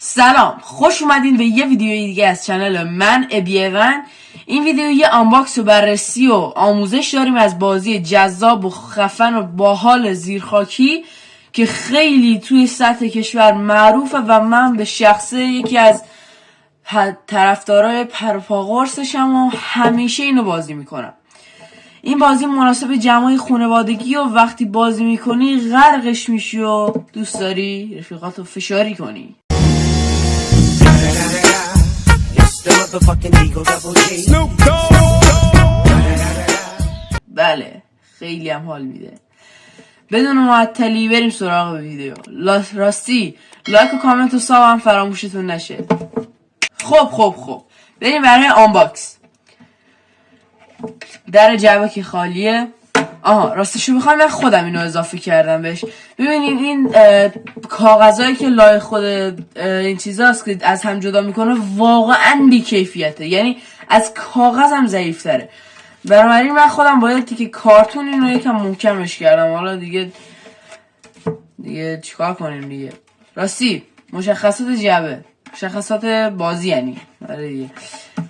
سلام، خوش اومدین به یه ویدیوی دیگه از چنل من ابیون. این ویدیو یه آنباکس و بررسی و آموزش داریم از بازی جذاب و خفن و باحال زیرخاکی که خیلی توی سطح کشور معروفه و من به شخصه یکی از طرفدارای پرپاقرصشم و همیشه اینو بازی میکنم. این بازی مناسب جمعی خانوادگی و وقتی بازی میکنی غرقش میشی و دوست داری رفیقاتو فشاری کنی. بله، خیلی هم حال میده. بدون معطلی بریم سراغ ویدیو. راستی لایک و کامنت و ساب هم فراموشتون نشه. خب بریم برای آنباکس. در جعبه که خالیه. راستشو بخوام من خودم اینو اضافه کردم بهش. ببینین این کاغذایی که لای خود این چیزاست که از هم جدا میکنه واقعا بی‌کیفیته، یعنی از کاغذ هم ضعیف‌تره. بنابراین من خودم باید تیکه کارتون اینو یکم محکمش کردم. حالا دیگه چیکار کنیم دیگه. راستی مشخصات جعبه، مشخصات بازی یعنی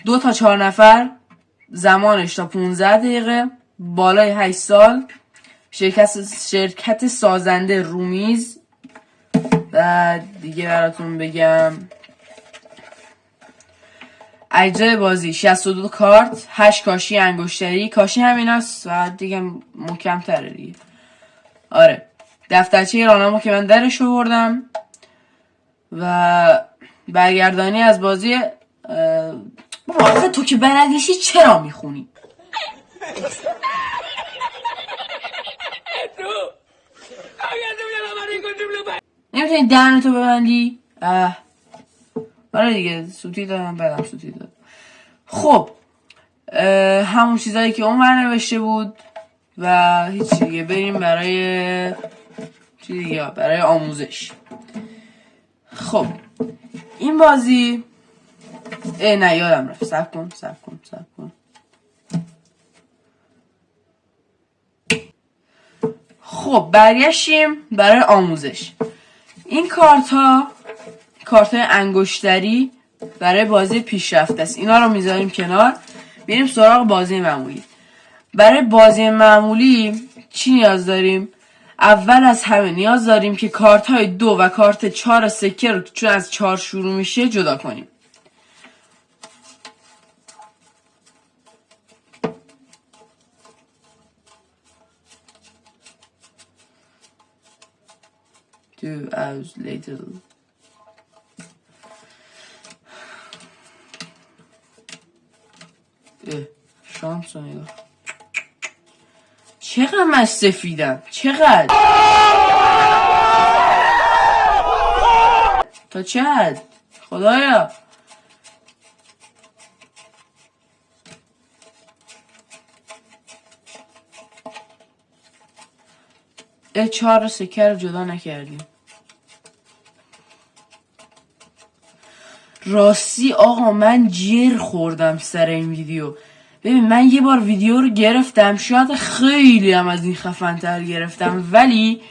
2 تا 4 نفر، زمانش تا 15 دقیقه، بالای 8 سال، شرکت سازنده رومیز. و دیگه براتون بگم اجزای بازی 62 کارت، 8 کاشی انگشتری، کاشی همیناست و دیگه محکم تره دیگه. آره، دفترچه راهنما که من درش آوردم و برگردانی از بازی. آخه تو که بلدیشی چرا میخونی؟ نمیتونی دهنتو ببندی؟ آره دیگه، سوتی دادم بعدم سوتی داد. خب همون چیزایی که اون برنوشته بود و هیچ دیگه. بریم برای چی دیگه، برای آموزش. خب این بازی نه یادم رفت. سب کن. خب برگشتیم برای آموزش. این کارت های انگشتری برای بازی پیشرفته است. اینا رو میذاریم کنار. بریم سراغ بازی معمولی. برای بازی معمولی چی نیاز داریم؟ اول از همه نیاز داریم که کارت های 2 و کارت 4 سکه رو چون از 4 شروع میشه جدا کنیم.2 hours later. شانس رو نگاه. چقدر من سفیدم، چقدر تا چه حد خدایا. چهار سکه رو جدا نکردیم. راستی آقا من جر خوردم سر این ویدیو. ببین من یه بار ویدیو رو گرفتم، شاید خیلی هم از این خفن‌تر گرفتم، ولی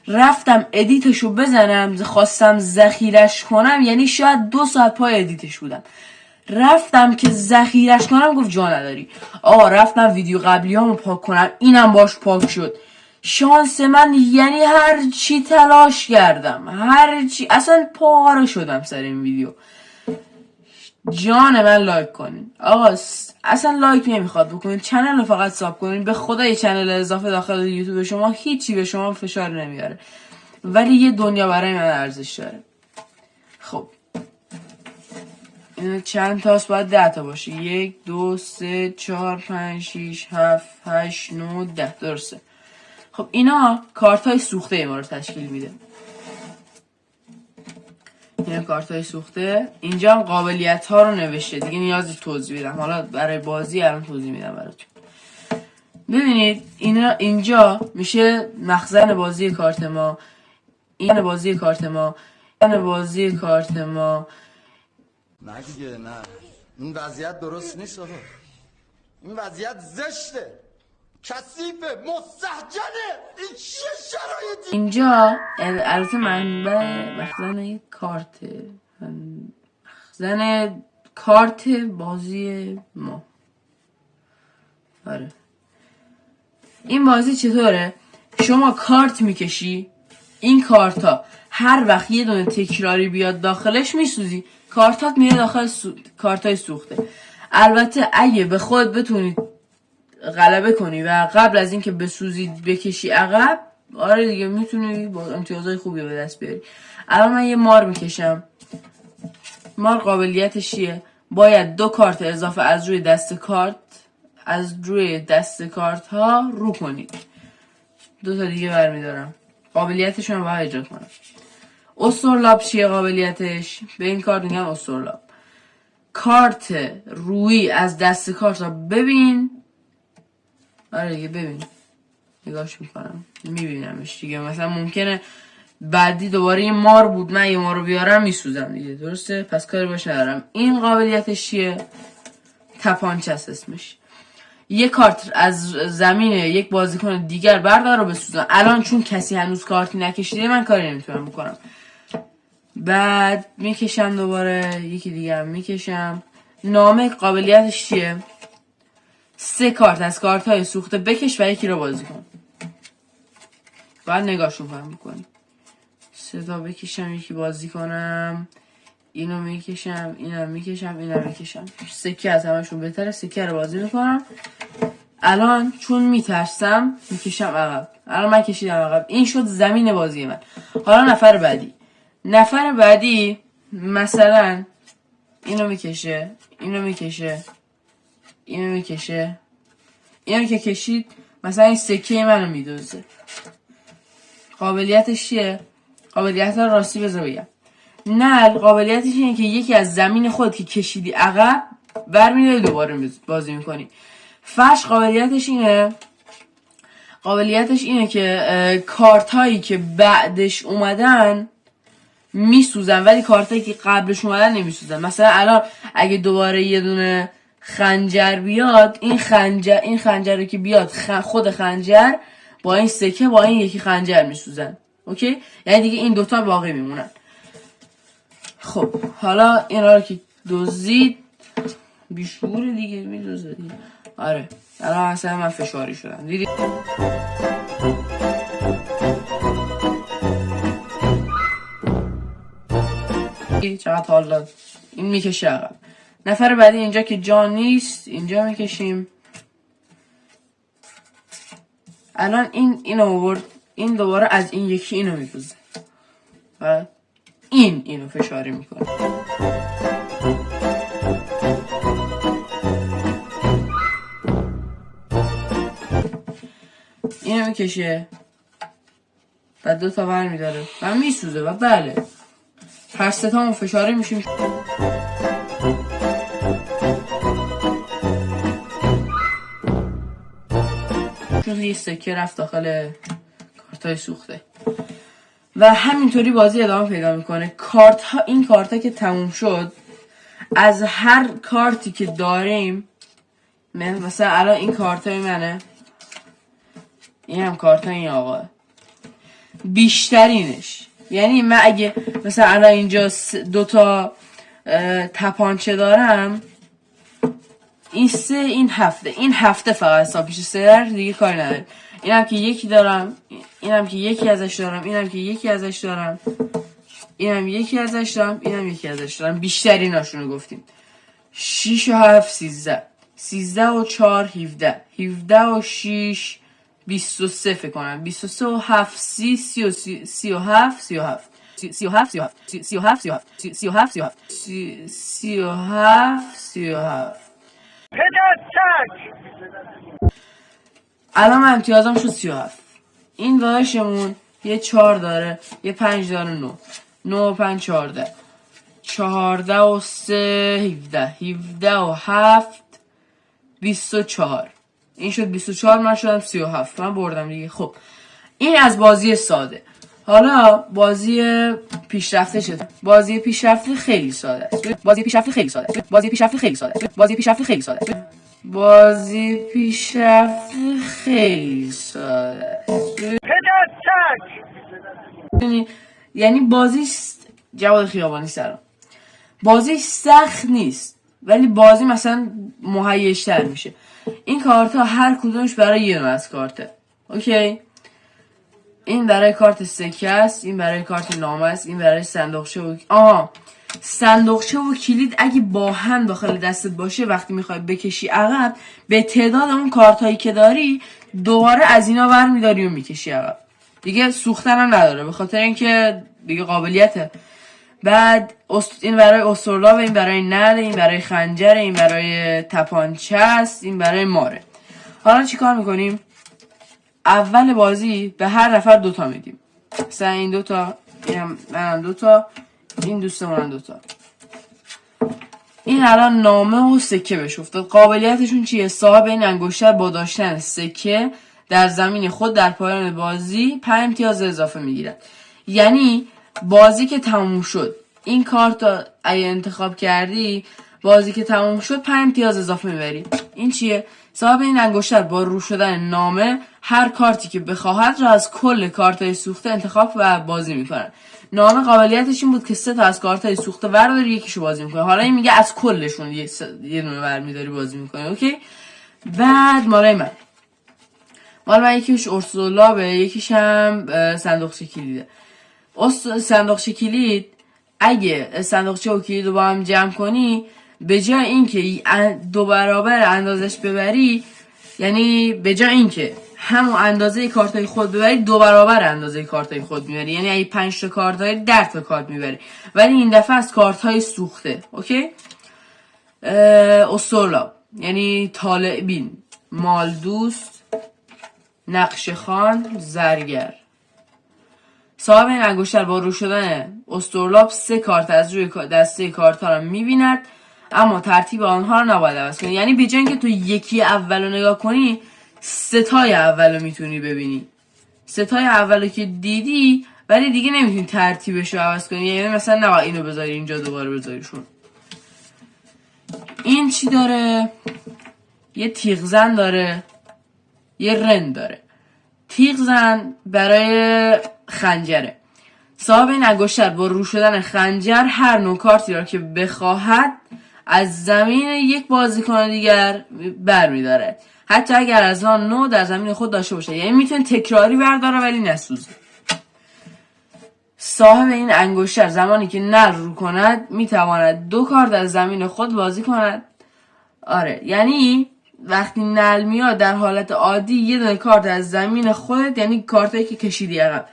رفتم ادیتشو بزنم، خواستم ذخیرش کنم، یعنی شاید 2 ساعت پای ادیتش بودم. رفتم که ذخیرش کنم گفت جا نداری. رفتم ویدیو قبلیامو پاک کنم، اینم باش پاک شد. شانس من یعنی هر چی تلاش کردم، هر چی، اصلا پاره شدم سر این ویدیو. جان من لایک کنین آقا، اصلا لایک نمیخواد بکنین، چنل رو فقط ساب کنین. به خدا یه چنل اضافه داخل یوتیوب شما هیچی به شما فشار نمیاره، ولی یه دنیا برای من ارزش داره. خب این چند تاست؟ باید 10 تا باشه. 1 2 3 4 5 6 7 8 9 10. درسته. خب اینا کارت های سوخته ما رو تشکیل میده. این کارت های سوخته. اینجا هم قابلیت ها رو نوشته، دیگه نیازی توضیح بدم. حالا برای بازی الان توضیح میدم براتون. ببینید اینجا میشه مخزن بازی کارت ما، این بازی کارت ما، این بازی کارت ما. نه دیگه نه، این وضعیت درست نیست آقا. این وضعیت زشته، کثیفه، مستهجنه. این چه شرایطی؟ اینجا البته منبع مخزن کارته. زن کارت بازی ما. آره این بازی چطوره؟ شما کارت میکشی، این کارت ها هر وقت یه دونه تکراری بیاد داخلش میسوزی، کارتات میره داخل کارت های سوخته. البته اگه به خود بتونی غلبه کنی و قبل از اینکه بسوزی بکشی عقب، آره دیگه میتونی با امتیازهای خوبی به دست بیاری. الان من یه مار میکشم. مار قابلیتش چیه؟ باید 2 کارت اضافه از روی دست کارت ها رو کنید. 2 تا دیگه برمیدارم. قابلیتش رو باید اجرا کنم. استرلاب چیه قابلیتش؟ به این کارت میگن استرلاب. کارت روی از دست کارت ها ببین. آره دیگه ببین، نگاش میکنم میبینمش دیگه. مثلا ممکنه بعدی دوباره یه مار بود، من یه مار رو بیارم میسوزم دیگه، درسته؟ پس کاری باش ندارم. این قابلیتش چیه؟ تپانچه است اسمش. یه کارت از زمین یک بازیکن دیگر بردار رو بسوزن. الان چون کسی هنوز کارتی نکشیده من کاری نمیتونم بکنم. بعد میکشم دوباره یکی دیگه هم میکشم. نامه قابلیتش چیه؟ 3 کارت از کارت های سوخته بکش و یکی رو بازی کن. بعد نگاهشون فهم بکنی. 3 تا بکشم یکی بازی کنم، اینو میکشم، اینم میکشم، اینم میکشم. سکه از همشون بهتره، سکه رو بازی میکنم. الان چون میترسم میکشم عقب. الان من کشیدم عقب، این شد زمین بازی من. حالا نفر بعدی مثلا اینو میکشه، اینو میکشه، اینو میکشه، اینو که کشید مثلا این سکه منو میدوزه. قابلیتش چیه؟ قابلیت راستی بذار بگم. نل قابلیتش اینه که یکی از زمین خود که کشیدی عقب برمیداری دوباره بازی میکنی. فرش قابلیتش اینه که کارت هایی که بعدش اومدن میسوزن ولی کارت هایی که قبلش اومدن نمیسوزن. مثلا الان اگه دوباره یه دونه خنجر بیاد، این خنجر که بیاد خود خنجر با این سکه با این یکی خنجر میسوزن. اوکی؟ یعنی دیگه این دوتا باقی میمونن. خب حالا اینا رو که دزدید بیشعور دیگه میدوزه دیگه. آره الان اصلا من فشاری شدم دیدی. چقدر حال داد. این میکشه عقب. نفر بعدی اینجا که جا نیست اینجا میکشیم. الان اینو آورد، این دوباره از این یکی اینو میدوزه و اینو فشاری میکنه. اینو میکشه و 2 تا بر میداره و میسوزه و بله هر 3 تامون فشاری میشیم. چون یه سکه رفت داخل کارتای سوخته و همینطوری بازی ادامه پیدا میکنه. این کارت ها که تموم شد، از هر کارتی که داریم، مثلا الان این کارت های منه، این هم کارت های این آقاه، بیشترینش، یعنی من اگه مثلا الان اینجا 2 تا تپانچه دارم، این هفته فقط حساب میشه. 3 دیگه کاری نداره. اینم که یکی دارم، اینم که یکی ازش دارم، اینم که یکی ازش دارم، اینم یکی ازش دارم، اینم یکی ازش دارم. بیشتریناشونو گفتیم. 6 و 7 13 13 و 4 17 17 و 6 23 فکر کنم. 23 و 7 30 37 37 37 37 37 الان من امتیازم شد 37. این داداشمون یه 4 داره، یه 5 داره، 9 و 5 14 14 و 3 17 17 و 7 24. این شد 24، من شدم 37. من بردم دیگه. خب این از بازی ساده. حالا بازی پیشرفته شد. بازی پیشرفته خیلی ساده است. بازی پیشرفته خیلی ساده است. بازی پیشرفته خیلی ساده است. بازی پیشرفته خیلی ساده است. بازی پیشرفته خیلی ساده است. یعنی بازی جواد خیابانی سرم. بازی سخت نیست ولی بازی مثلا مهیج‌تر میشه. این کارت ها هر کدومش برای یه نوع از کارته. اوکی، این برای کارت سکه است، این برای کارت نامه است، این برای صندوقچه و صندوقچه و کلید اگه با هم داخل دستت باشه وقتی میخوای بکشی عقب به تعداد اون کارت هایی که داری دوباره از اینا برمیداری و میکشی عقب. دیگه سوختن هم نداره به خاطر اینکه دیگه قابلیته. بعد این برای استرلاب، این برای نل، این برای خنجر، این برای تپانچه است، این برای ماره. حالا چی کار میکنیم؟ اول بازی به هر نفر 2 تا میدیم. مثلا این 2 تا، منم 2 تا، این دوستمونم 2 تا. این الان نامه و سکه بهش افتاد. قابلیتشون چیه؟ صاحب این انگشتر با داشتن سکه در زمین خود در پایان بازی 5 امتیاز اضافه میگیرد. یعنی بازی که تموم شد این کارت اگه انتخاب کردی بازی که تموم شد 5 امتیاز اضافه میبری. این چیه؟ صاحب این انگشتر با رو شدن نامه هر کارتی که بخواهد را از کل کارت‌های سوخته انتخاب و بازی میکنن. نامه قابلیتش این بود که 3 تا از کارت‌های سوخته ورداری یکیشو بازی میکنه. حالا این میگه از کلشون یه دونه برمیداری بازی میکنه. اوکی. بعد مال من یکیش ارسولابه، یکیش هم صندوقچه کلیده. صندوقچه کلید اگه صندوقچه و کلید رو با هم جمع کنی به جای اینکه 2 برابر اندازش ببری، یعنی به جای اینکه همون اندازه کارتای خود ببری 2 برابر اندازه کارتای خود میبری. یعنی اگه 5 تا کارت داری 10 تا کارت میبری، ولی این دفعه از کارتای سوخته. اوکی. استرلاب یعنی طالع بین، مال دوست، نقش خان، زرگر. صاحب این انگشتر با رو شدن استرلاب 3 کارت از روی دسته کارت ها رو میبیند اما ترتیب آنها رو نباید عوض کنی. یعنی به جای اینکه تو یکی اول رو نگاه کنی 3 تای اول رو میتونی ببینی. 3 تای اول رو که دیدی ولی دیگه نمیتونی ترتیبش رو عوض کنی. یعنی مثلا نباید اینو بذاری اینجا دوباره بذاریشون. این چی داره؟ یه تیغ زن داره، یه رند داره. تیغ زن برای خنجره. صاحب این انگشتر با رو شدن خنجر هر نوع کارتی را که بخواهد از زمین یک بازیکن دیگر برمی‌دارد، حتی اگر از آن نوع در زمین خود داشته باشه. یعنی میتونه تکراری برداره ولی نسوزه. صاحب این انگشتر زمانی که نل رو کند میتواند 2 کارت از زمین خود بازی کند. آره، یعنی وقتی نل میاد در حالت عادی یه دونه کارت از زمین خودت، یعنی کارتایی که کشیدی عقب،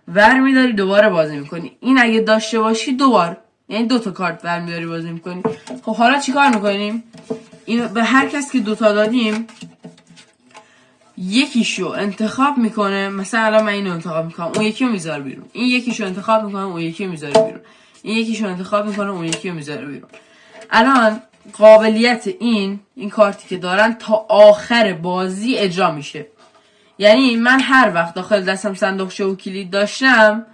ور میداری دوباره بازی میکنی. این اگه داشته باشی 2 بار، یعنی 2 تا کارت ور میداری بازی میکنی. خب حالا چیکار میکنیم؟ این به هر کس که 2 تا دادیم یکیشو انتخاب میکنه. مثلا الان من اینو انتخاب میکنم، اون یکی رو میذاره بیرون. این یکیشو انتخاب میکنه، اون یکی رو میذاره بیرون. این یکیشو انتخاب میکنه، اون یکی رو میذاره بیرون. الان قابلیت این کارتی که دارن تا آخر بازی اجرا میشه. یعنی من هر وقت داخل دستم صندوقچه و کلید داشتم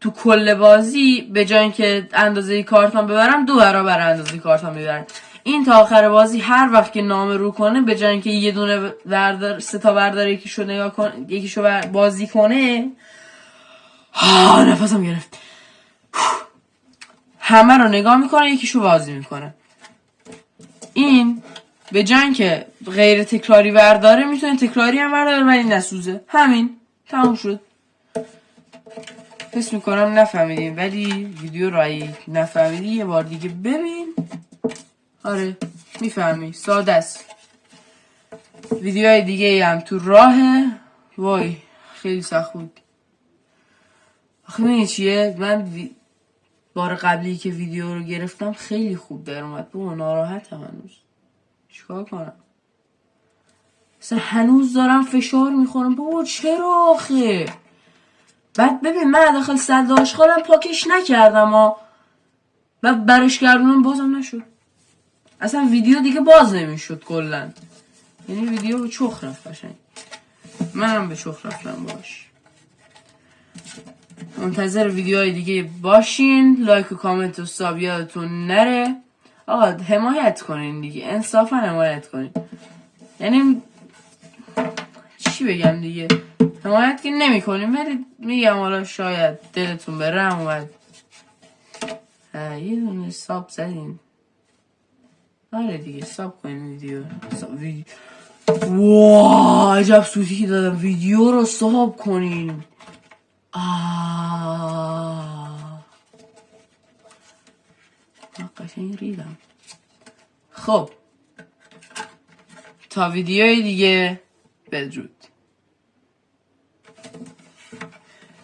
تو کل بازی به جای اینکه اندازه کارتام ببرم 2 برابر اندازه کارتام میبرم. این تا آخر بازی هر وقت که نامه رو کنه به جای اینکه یه دونه بردار 3 تا بردار یکیشو نگاه کن یکیشو بازی کنه، نفسم گرفت، همه رو نگاه میکنه یکیشو بازی میکنه. این به جای اینکه غیر تکراری برداره میتونه تکراری هم برداره ولی نسوزه. همین، تموم شد. حس میکنم نفهمیدیم، ولی ویدیو رو نفهمیدی یه بار دیگه ببین. آره میفهمی، ساده است. ویدیوهای دیگه هم تو راهه. وای خیلی سخت بود. آخه میدونی چیه؟ من بار قبلی که ویدیو رو گرفتم خیلی خوب در اومد. بابا ناراحتم هنوز. چیکار کنم؟ اصلا هنوز دارم فشار میخورم. بابا چرا آخه؟ بعد ببین من داخل سد آشغالم پاکش نکردم و برش گردونم بازم نشد. اصلا ویدیو دیگه باز نمیشد کلن. یعنی ویدیو به چخ رفت قشنگ. منم به چخ رفتم باش. منتظر ویدیوهای دیگه باشین. لایک و کامنت و ساب یادتون نره. آقا حمایت کنین دیگه، انصافا حمایت کنین. یعنی چی بگم دیگه، حمایت که نمی کنین ولی میگم حالا شاید دلتون به رحم اومد یه دونه ساب زدین. آره دیگه ساب کنین ویدیو. واو عجب صوتی که دادم. ویدیو رو ساب کنین. قشنگ ریدم. خب تا ویدیوی دیگه بدرود.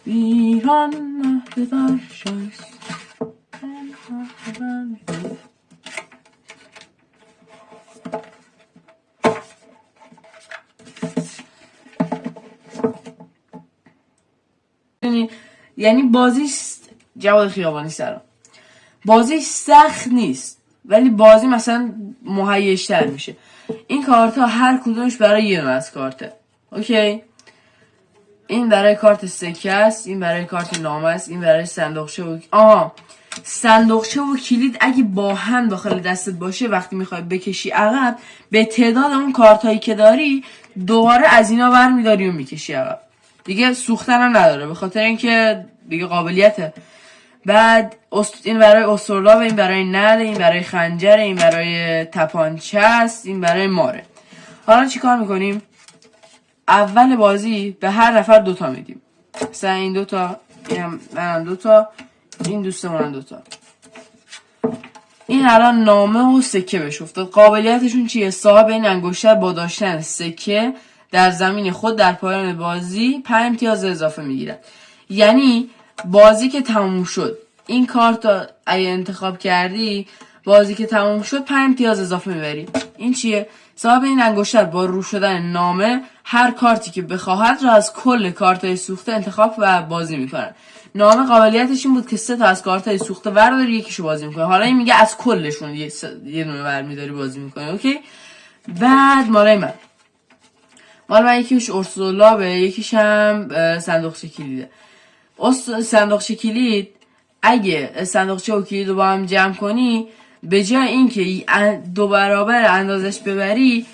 ایران مهد در شایست. یعنی بازی جواد خیابانی سرم بازی سخت نیست، ولی بازی مثلا مهیج‌تر میشه. این کارت ها هر کدومش برای یه نوع از کارته. اوکی، این برای کارت سکه است، این برای کارت نامه است، این برای صندوقچه و صندوقچه و کلید اگه با هم داخل دستت باشه وقتی میخوای بکشی عقب به تعداد اون کارت هایی که داری دوباره از اینا برمیداری و میکشی عقب. دیگه سوختن هم نداره به خاطر اینکه دیگه قابلیته. بعد این برای استرلاب، این برای نل، این برای خنجر، این برای تپانچه است، این برای ماره. حالا چی کار میکنیم؟ اول بازی به هر نفر 2 تا میدیم. مثلا این 2 تا، منم 2 تا، این دوستمونم 2 تا. این الان نامه و سکه بهش افتاد. قابلیتشون چیه؟ صاحب این انگشتر با داشتن سکه در زمین خود در پایان بازی 5 امتیاز اضافه میگیرد. یعنی بازی که تموم شد این کارت رو اگه انتخاب کردی، بازی که تموم شد 5 امتیاز اضافه میبری. این چیه؟ صاحب این انگشتر با رو شدن نامه هر کارتی که بخواهد را از کل کارت‌های سوخته انتخاب و بازی میکنن. نامه قابلیتش این بود که 3 تا از کارت‌های سوخته ورداری یکیشو بازی میکنه. حالا این میگه از کلشون یه دونه برمیداری بازی میکنه. اوکی. بعد مال من یکیش ارسولابه، یکیش هم صندوقچه کلیده. صندوقچه کلید اگه صندوقچه و کلید رو با هم جمع کنی به جای اینکه 2 برابر اندازش ببری،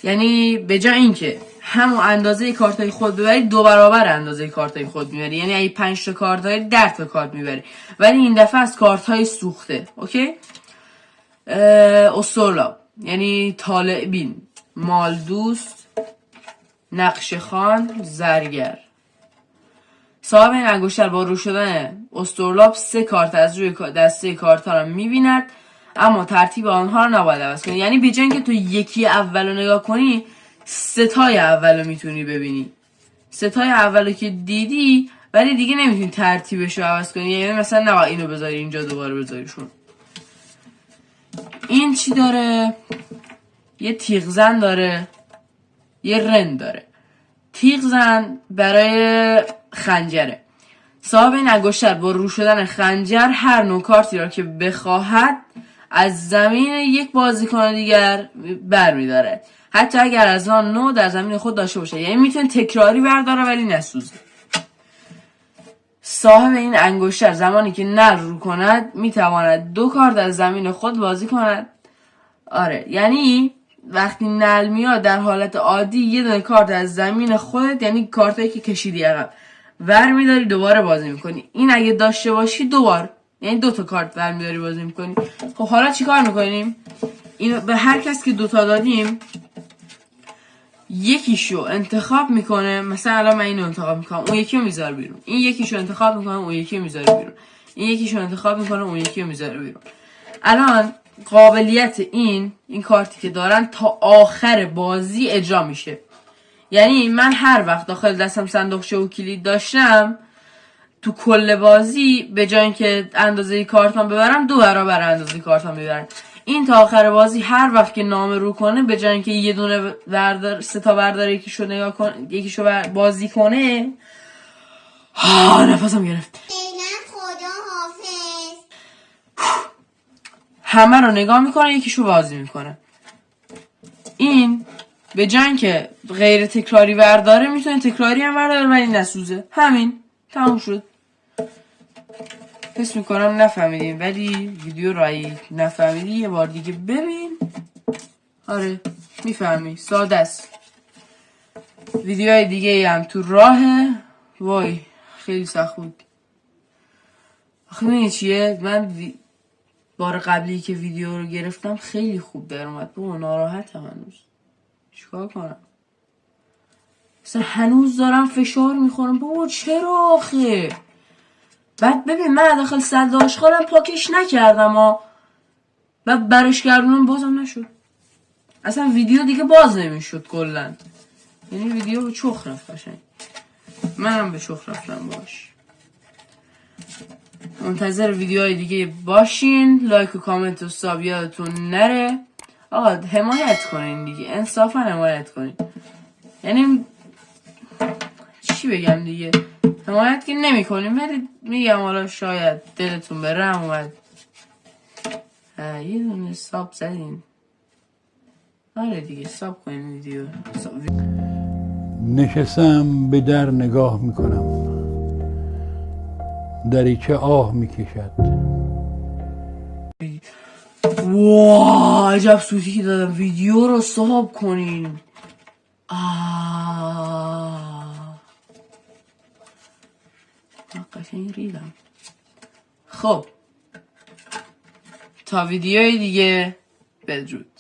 یعنی به جای اینکه همون اندازه کارتای خود ببری 2 برابر اندازه کارتای خود میبری. یعنی اگه 5 تا کارت داری 10 تا کارت میبری، ولی این دفعه از کارتای سوخته. اوکی. استرلاب یعنی طالع بین، مال دوست، نقش خان، زرگر. صاحب این انگشتر با رو شدن استرلاب 3 کارت از روی دسته کارت ها رو میبیند، اما ترتیب آنها رو نباید عوض کنی. یعنی به جای اینکه تو یکی اول رو نگاه کنی 3 تای اول رو میتونی ببینی. 3 تای اول رو که دیدی ولی دیگه نمیتونی ترتیبش رو عوض کنی. یعنی مثلا نباید اینو بذاری اینجا دوباره بذاریشون. این چی داره؟ یه تیغزن داره، یه رند داره. تیغزن برای خنجره. صاحب این انگشتر با رو شدن خنجر هر نوع کارتی را که بخواهد از زمین یک بازیکن دیگر برمیداره، حتی اگر از آن نوع در زمین خود داشته باشه. یعنی میتونه تکراری برداره ولی نسوزه. صاحب این انگشتر زمانی که نل رو کند میتواند 2 کارت از زمین خود بازی کند. آره، یعنی وقتی نل میاد در حالت عادی یه دونه کارت از زمین خودت، یعنی کارتایی که کشیدی عقب، ور میداری دوباره بازی میکنی. این اگه داشته باشی 2 بار، یعنی 2 تا کارت ور میداری بازی میکنی. خب حالا چی کار میکنیم؟ این به هر کس که 2 تا دادیم یکیشو انتخاب میکنه. مثلا الان من اینو انتخاب میکنم، اون یکی رو میذاره بیرون. این یکیشو انتخاب میکنه، اون یکی رو میذاره بیرون. این یکیشو انتخاب میکنه، اون یکی رو میذاره بیرون. الان قابلیت این کارتی که دارن تا آخر بازی اجرا میشه. یعنی من هر وقت داخل دستم صندوقچه و کلید داشتم تو کل بازی به جای اینکه اندازه کارتام ببرم 2 برابر اندازه کارتام میبرم. این تا آخر بازی هر وقت که نامه رو کنه به جای اینکه یه دونه بردار 3 تا برداره یکیشو نگاه کنه یکیشو بازی کنه. نفسم گرفت. همه رو نگاه میکنه یکیشو بازی میکنه. این به جای اینکه غیر تکراری برداره میتونه تکراری هم برداره ولی نسوزه. همین تموم شد. حس میکنم نفهمیدیم، ولی ویدیو رو اگه نفهمیدی یه بار دیگه ببین. آره میفهمی، ساده است. ویدیوهای دیگه هم تو راهه. وای خیلی سخت بود. آخه میدونی چیه؟ من بار قبلی که ویدیو رو گرفتم خیلی خوب در اومد. بابا ناراحتم هنوز. چیکار کنم؟ مثلا هنوز دارم فشار میخورم. بابا چرا آخه؟ بعد ببین من داخل صد آشغالم پاکش نکردم بعد برش گردونم بازم نشد. اصلا ویدیو دیگه باز نمیشد کلا. یعنی ویدیو به چخ رفت قشنگ. منم به چخ رفتم باش. منتظر ویدیوهای دیگه باشین. لایک و کامنت و ساب یادتون نره. آقا حمایت کنین دیگه، انصافا حمایت کنین. یعنی چی بگم دیگه، حمایت که نمی کنین ولی میگم حالا شاید دلتون به رحم اومد یه دونه ساب زدین. آره دیگه ساب کنین ویدیو. نشستم به در نگاه میکنم، دریچه آه میکشد. واو عجب سوتی که دادم. ویدیو رو ساب کنین. قشنگ ریدم. خب تا ویدیوی دیگه بدرود.